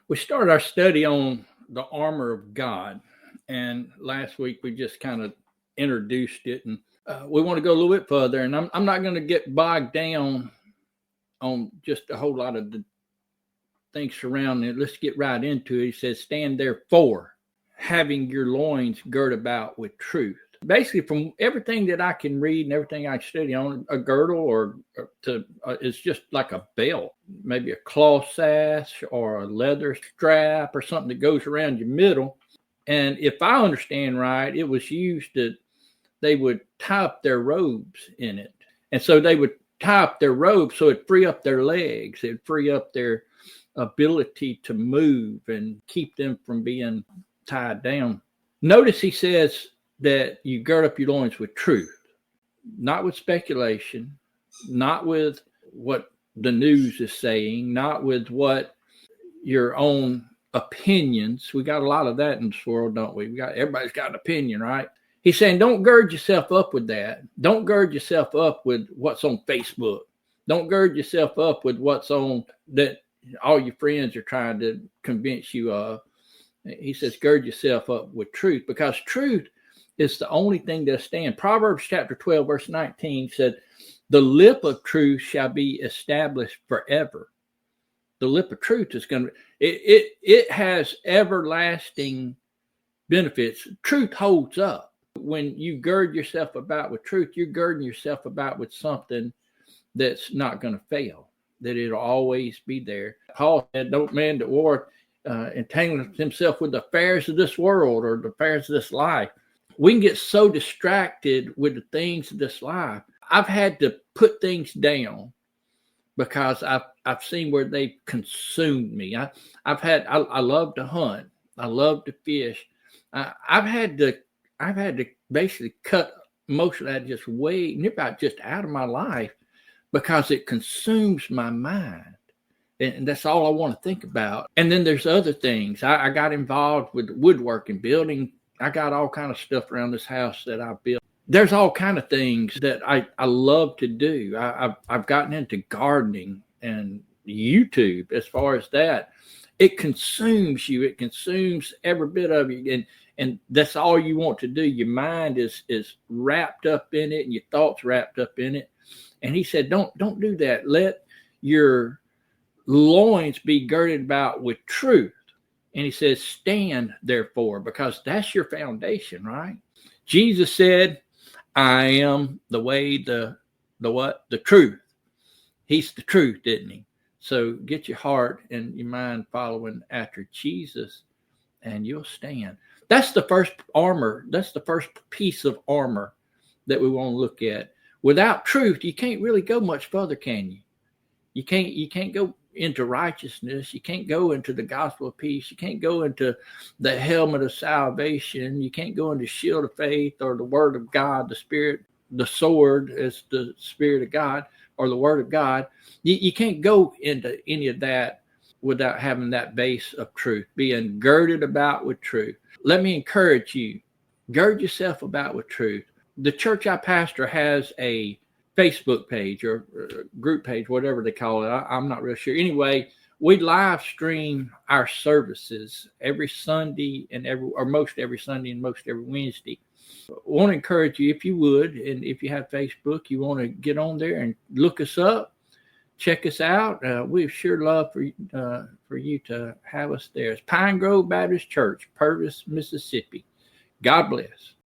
We started our study on the armor of God, and last week we just kind of introduced it, and we want to go a little bit further. And I'm not going to get bogged down on just a whole lot of the things surrounding it. Let's get right into it. He says, "Stand therefore, having your loins girt about with truth." Basically, from everything that I can read and everything I study on, a girdle it's just like a belt, maybe a cloth sash or a leather strap or something that goes around your middle. And if I understand right, it was used that they would tie up their robes in it. And so they would tie up their robes so it'd free up their legs. It'd free up their ability to move and keep them from being tied down. Notice he says that you gird up your loins with truth, not with speculation, not with what the news is saying, not with what your own opinions. We got a lot of that in this world, don't we? Everybody's got an opinion, right? He's saying, don't gird yourself up with that. Don't gird yourself up with what's on Facebook. Don't gird yourself up with what's on that all your friends are trying to convince you of. He says, gird yourself up with truth, because truth is the only thing that stands. Proverbs chapter 12, verse 19 said, "The lip of truth shall be established forever." The lip of truth is going to, it has everlasting benefits. Truth holds up. When you gird yourself about with truth, you're girding yourself about with something that's not going to fail, that it'll always be there. Paul said, "Don't man that war entangle himself with the affairs of this world or the affairs of this life." We can get so distracted with the things of this life. I've had to put things down because I've seen where they've consumed me. I love to hunt. I love to fish. I've had to basically cut most of that nip out just out of my life because it consumes my mind. And that's all I want to think about. And then there's other things. I got involved with woodworking, building. I got all kind of stuff around this house that I built. There's all kind of things that I love to do. I've gotten into gardening and YouTube. As far as that, it consumes you. It consumes every bit of you, and that's all you want to do. Your mind is wrapped up in it, and your thoughts wrapped up in it. And he said, don't do that. Let your loins be girded about with truth. And he says, stand therefore, because that's your foundation, right? Jesus said, "I am the way, the what? The truth." He's the truth, didn't he? So get your heart and your mind following after Jesus, and you'll stand. That's the first armor. That's the first piece of armor that we want to look at. Without truth, you can't really go much further, can you? You can't go into righteousness. You can't go into the gospel of peace. You can't go into the helmet of salvation. You can't go into shield of faith or the word of God, the spirit, the sword is the spirit of God or the word of God. You can't go into any of that without having that base of truth, being girded about with truth. Let me encourage you, gird yourself about with truth. The church I pastor has a Facebook page or group page, whatever they call it. I'm not real sure. Anyway, we live stream our services every Sunday and most every Sunday and most every Wednesday. I want to encourage you, if you would, and if you have Facebook, you want to get on there and look us up, check us out. We'd sure love for you to have us there. It's Pine Grove Baptist Church, Purvis, Mississippi. God bless.